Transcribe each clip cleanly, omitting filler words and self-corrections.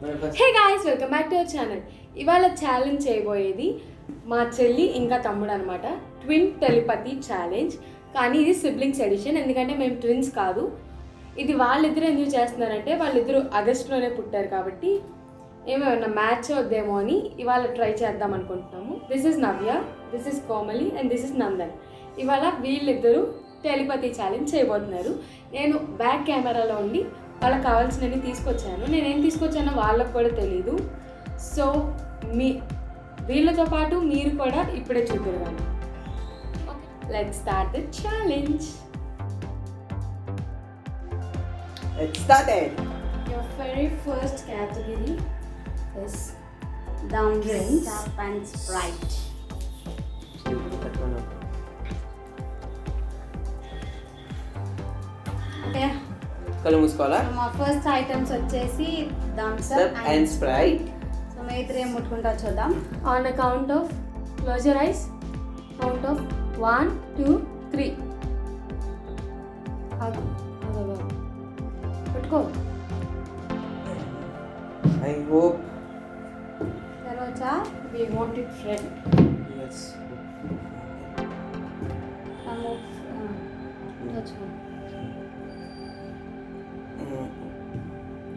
Hey guys, welcome back to our channel. ఇవాళ challenge చేయబోయేది మా చెల్లి ఇంకా తమ్ముడు అనమాట. Twin telepathy challenge. కానీ ఇది సిబ్లింగ్స్ ఎడిషన్, ఎందుకంటే మేము ట్విన్స్ కాదు. ఇది వాళ్ళిద్దరు ఎందుకు చేస్తున్నారంటే వాళ్ళిద్దరు ఆగస్టులోనే పుట్టారు కాబట్టి ఏమైనా మ్యాచ్ వద్దేమో అని ఇవాళ ట్రై చేద్దాం అనుకుంటున్నాము. This is Navya, this is Komali and this is Nandan. ఇవాళ వీళ్ళిద్దరూ టెలిపతి ఛాలెంజ్ చేయబోతున్నారు. నేను బ్యాక్ కెమెరాలో ఉండి వాళ్ళకి కావాల్సినవి తీసుకొచ్చాను. నేనేం తీసుకొచ్చానో వాళ్ళకు కూడా తెలీదు. సో వీళ్ళతో పాటు మీరు కూడా ఇప్పుడే చూద్దరు కానీ. Okay, let's start the challenge. Your very first category is down drinks, Tap and Sprite. Okay. కళ్ళు మూసుకోవాలా? సో మా ఫస్ట్ ఐటమ్స్ వచ్చేసి Thums Thumbs up up and and Sprite. So మీ ఇద్దరు ఏం ముట్టుకుంటారో చూద్దాం. On a count of, close your eyes. Count of 1, 2, 3. పట్టుకో. I hope. తర్వాత We want it red. Yes.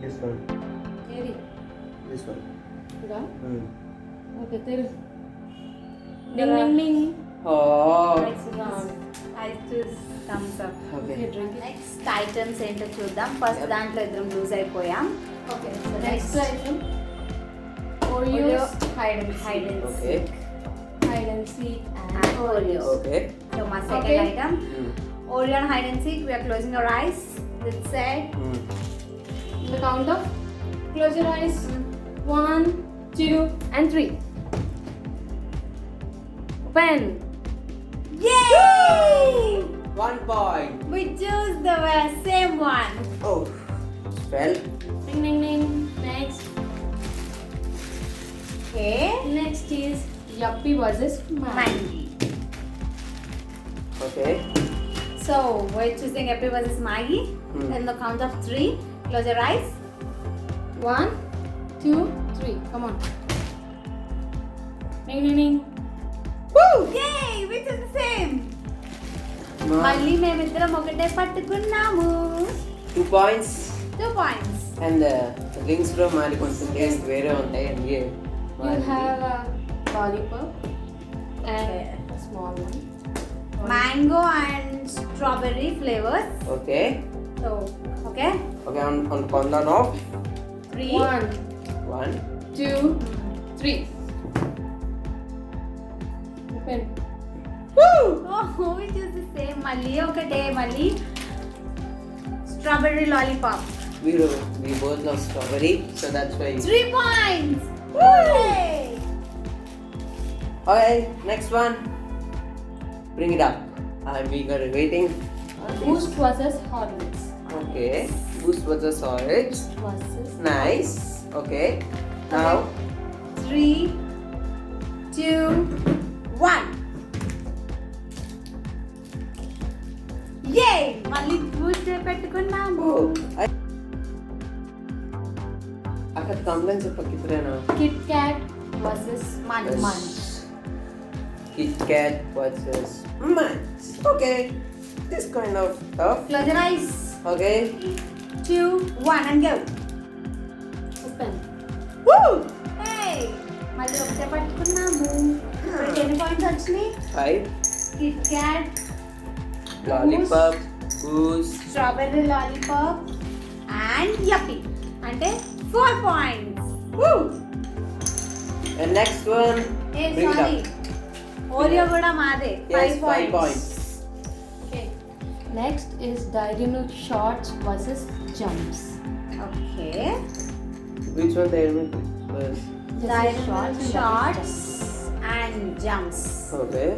This one. ఏది? This one. ఇదా? Mm. ఓకే, తెరు. Ding ding ding. Oh. I choose thumbs up. Okay. Okay, drink it. Next items ఏంటో చూద్దాం. First దాంట్లో ఇద్దరం loose అయిపోయాం. Okay, so Next. next item. Oreos, hide and Okay. hide and seek and And Oreos. Okay. So మా second Okay. Item Mm. Oreo and hide and seek. We are closing our eyes. Let's say Mm. The count of, close your eyes. 1, 2 and 3. Open. yay! 1 point. We choose the same one. Oh. Spell. Ding ding ding. Next. Okay. Next is Yuppie versus Maggi. Maggi. Okay. So we're choosing Yuppie versus Maggi. Hmm. In the count of 3, close your eyes. 1, 2, 3. Come on. Ding ding ding. Woo! Yay! We choose the same. Ma- మళ్ళీ మేమిద్దరం ఒకటే పట్టుకున్నాము. 2 points. 2 points. And links లో మరి కొంచెం taste వేరే ఉంటాయి and You have a lollipop and a small one. Mango and strawberry flavors. Okay. So, okay. Okay, on countdown of 3. 1, 1. 2, 3. Open. Oh, we choose the same. మళ్ళీ ఒకటే మళ్ళీ strawberry lollipop. We both love strawberry, so that's why. 3 points. Yay! Okay, next one. Bring it up. I'm eagerly waiting. Boost versus Horlicks. Okay. Boost versus orange. Versus. Nice. Okay. Now. 3, 2, 1. Yay! మళ్ళీ Boost పెట్టుకున్నాము. Oh. అక్కడ complaint చెప్పకిత్రేనా? Kit Kat versus Munch. Munch. Kit Kat versus Munch. Okay. This kind of stuff. Close your eyes. Okay. 2, 1 and go. Open. Woo! Hey! మళ్ళీ ఒకటే పట్టుకున్నాము. ఇప్పుడు ఎన్ని points వచ్చినాయి? 5. Kit Kat, Lollipop. Boost. Strawberry lollipop and Yippee అంటే 4 points. And next one. ఏ Bring it sorry, up. Oreo కూడా మాదే. 5 Yes, 5 points. Okay. Next is Dairy Milk Shots versus Jumps. ఓకే. Which one there was? This Dairy is Milk and shorts and jumps. Okay.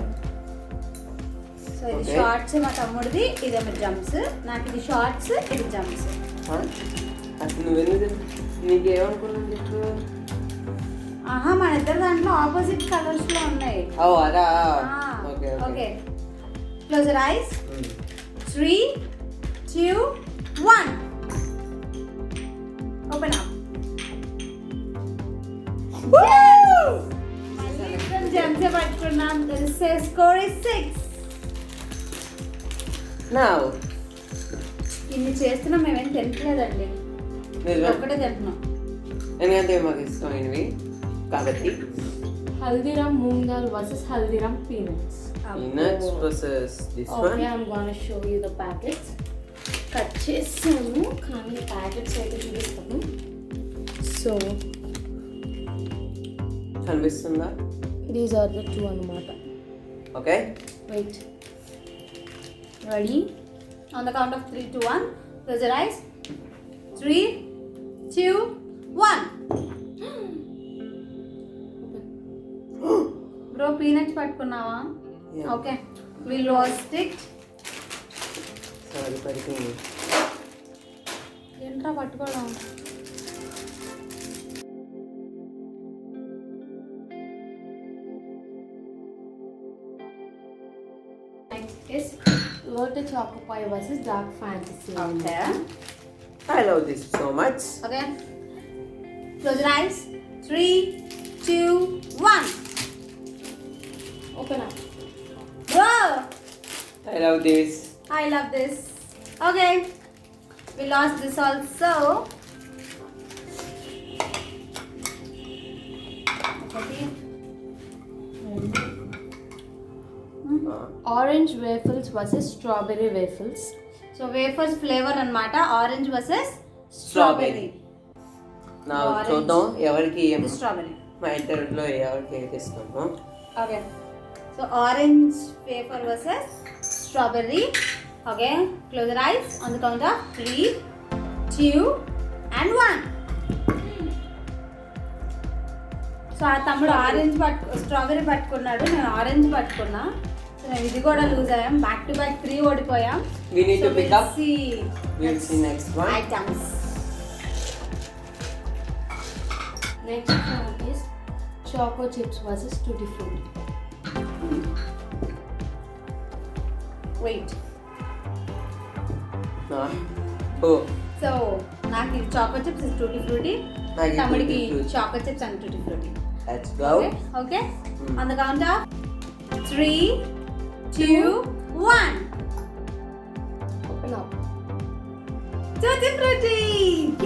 So ఇది Okay. Shorts మా తమ్ముడిది, ఇదేమో jumps. నాకు ఇది shorts, ఇది జంప్స్. Huh? అసలు నువ్వెందుకు నీకేమనుకున్నాను చెప్పు? ఆహా, మన ఇద్దరు దాంట్లో ఆపోజిట్ కలర్స్ లో ఉన్నాయి. ఓ అదా. Okay. Okay. Close your eyes. 3, 2, 1. Open up. పట్టుకున్నాం. Score is 6. Now. ఇన్ని చేస్తున్నాం, మేమేం తింటలేదండి, ఒక్కటే తింటున్నాం. ఎందుకంటే మాకు ఇష్టమైనవి కాబట్టి. Haldiram moong dal versus Haldiram peanuts. Peanuts versus this one. Okay, I'm gonna show you the packets. Cut చేస్తాను కానీ ప్యాకెట్స్ అయితే చూపిస్తాను. సో కనిపిస్తుందా? దీస్ ఆర్ ద టూ అన్నమాట. Okay, wait, ready? On the count of 3, 2, 1. Close your eyes. 3, 2, 1. Bro, peanuts పట్టుకున్నావా? Yeah. Okay. We lost it. Sorry పడిపోయింది. ఏంట్రా పట్టుకోవడం? Next is lotus choco pie versus dark fantasy. Okay. I love this so much. Okay. Close your eyes. 3, 2, 1. Open up. Bro, I love this. I love this. Okay. We lost this also. Okay. Orange waffles versus strawberry waffles. So wafers flavour అన్నమాట. Orange versus Strawberry. నా Orange. చూద్దాం ఎవరికి ఏం strawberry. మా ఇద్దరిలో ఎవరికి ఏది ఇస్తాము. Okay. So orange wafer versus strawberry. Okay. Close your eyes on the count of 3, 2 and 1. So ఆ తమ్ముడు ఆరెంజ్ స్ట్రాబెర్రీ పట్టుకున్నాడు, నేను ఆరెంజ్ పట్టుకున్నా. సో నేను ఇది కూడా లూజ్ అయ్యాం. Back to back 3 ఓడిపోయాం. We need to pick up. We'll see See next one. items. Next one is choco chips versus tutti frutti. Wait. Oh, so నాకు ఇది చాకో చిప్స్, ఇది టూటీ ఫ్రూటీ. నాకు ఇది తమ్ముడికి Tutti Frutti. Choco chips and tutti frutti. let's go. Okay. On the count of 3, 2, 1. Open up. Tutti frutti.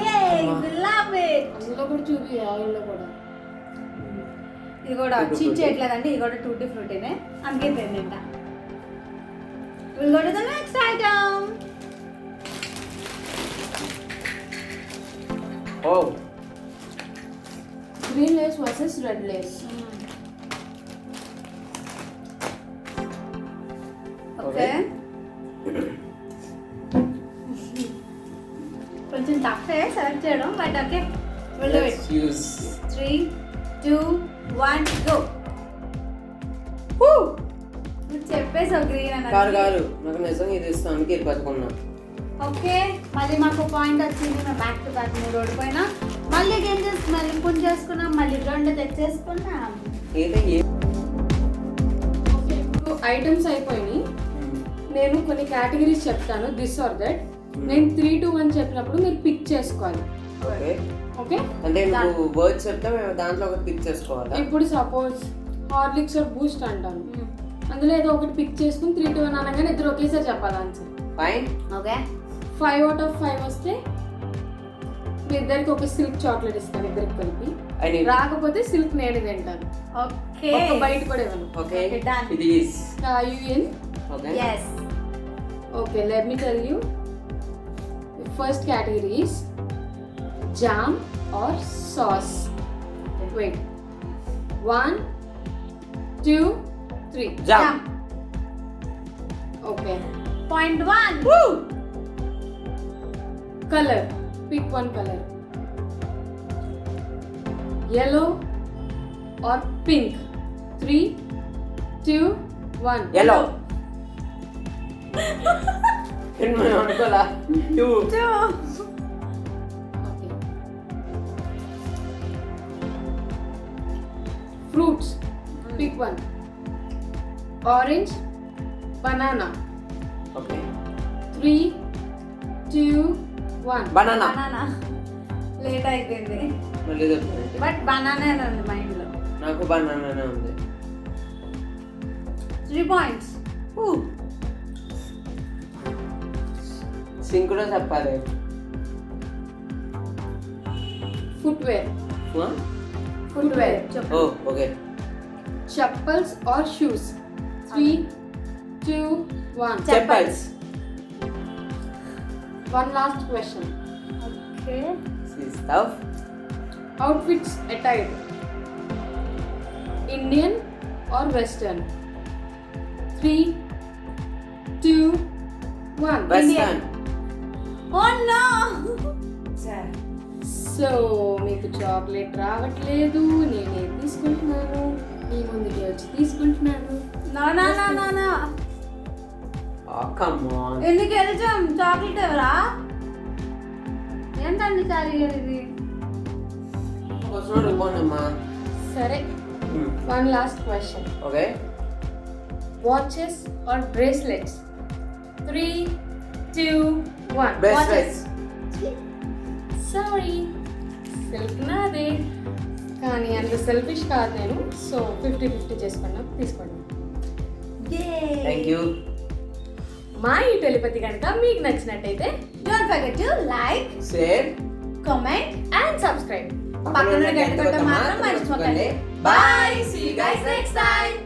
Yay! We love it. అందులో కూడా చూపి, ఆయిల్లో కూడా. ఇది కూడా Tutti చీట్ Frutti. చేయట్లేదండి, ఇది కూడా టూటీ ఫ్రూటీనే, అందుకే తింటా. We'll go to the next item. Oh, green Lay's versus red Lay's. Okay. కొంచెం టఫే సెలెక్ట్ చేయడం, but okay, will do it. let's use. 3, 2, 1 go. నువ్వు చెప్పేసావు గ్రీన్ కారు అని. కారు నాకు నిజంగా ఇది ఇస్తాను, అందుకే ఇది పట్టుకున్నా. ఓకే, మళ్ళీ మాకు పాయింట్ వచ్చింది. మేము బ్యాక్ టు బ్యాక్ 3 ఓడిపోయినా, మళ్ళీ గేమ్ చేసి మళ్ళీ పుంజు చేసుకున్నాం, మళ్ళీ 2 తెచ్చేసుకున్నాం. ఏదో ఏ ఓకే, ఇప్పుడు ఐటమ్స్ అయిపోయినాయి. నేను కొన్ని కేటగిరీస్ చెప్తాను, దిస్ ఆర్ దట్. నేను 3, 2, 1 చెప్పినప్పుడు మీరు పిక్ చేసుకోవాలి. ఓకే ఓకే, అంటే నువ్వు వర్డ్స్ చెప్తే మేము దాంట్లో ఒకటి పిక్ చేసుకోవాలా? ఇప్పుడు సపోజ్ హార్లిక్స్ ఆర్ బూస్ట్ అంటాను, అందులో ఏదో ఒకటి పిక్ చేసుకుని 3, 2, 1 అనగానే ఇద్దరు ఒకేసారి చెప్పాలి answer. Fine. Okay. 5 out of 5 వస్తే మీ ఇద్దరికి ఒక సిల్క్ చాక్లెట్ ఇస్తాను, ఇద్దరికి కలిపి. I need. రాకపోతే సిల్క్ నేను తింటాను. ఓకే. ఒక బయట కూడా ఇవ్వను. Okay, Okay, done. ఇది is. Are you in? Okay. yes. Okay, let me tell you. The first category is jam or sauce. Wait. 1, 2, 3. Jam. Okay. Point 1. Woo! Color. Pick one color. Yellow or pink. 3, 2, 1. Yellow. మనం అనుకోలా. 2. 2. Okay. Fruits. Pick one. Orange, banana. Okay. 3, 2, 1. Banana. Banana. Late అయిపోయింది, మళ్ళీ చెప్తానంటే but banana ఉంది mind లో. నాకు బనానానే ఉంది. 3 points. సింక్లో చెప్పాలి. Footwear. Huh? Footwear. Oh, okay. Chappals or shoes? 3, 2, 1. Chappals. One last question. Okay. This is tough. Outfits attire. Indian or Western? 3, 2, 1. Western. Oh no! So మీకు చాక్లెట్ రావట్లేదు, నేనే తీసుకుంటున్నాను, మీ ముందుకి వచ్చి తీసుకుంటున్నాను. No. Oh, come on. ఎందుకు వెళ్తాం? చాక్లెట్ ఎవరా? ఏంటండి సారీ ఇది? What's పోనమ్మా. సరే, one last question. Okay. Watches or bracelets? 3, 2, 1. Bracelets. Sorry, silk నాదే, కానీ అంత సెల్ఫిష్ కాదు నేను. సో 50-50 చేసుకున్నాం, తీసుకోండి. Thank you. మా ఈ టెలిపతి కనుక మీకు నచ్చినట్టయితే Don't forget to like, Share. comment, and subscribe. పక్కన గంట కొట్టడం మాత్రం మర్చిపోకండి. Bye. See you guys next time.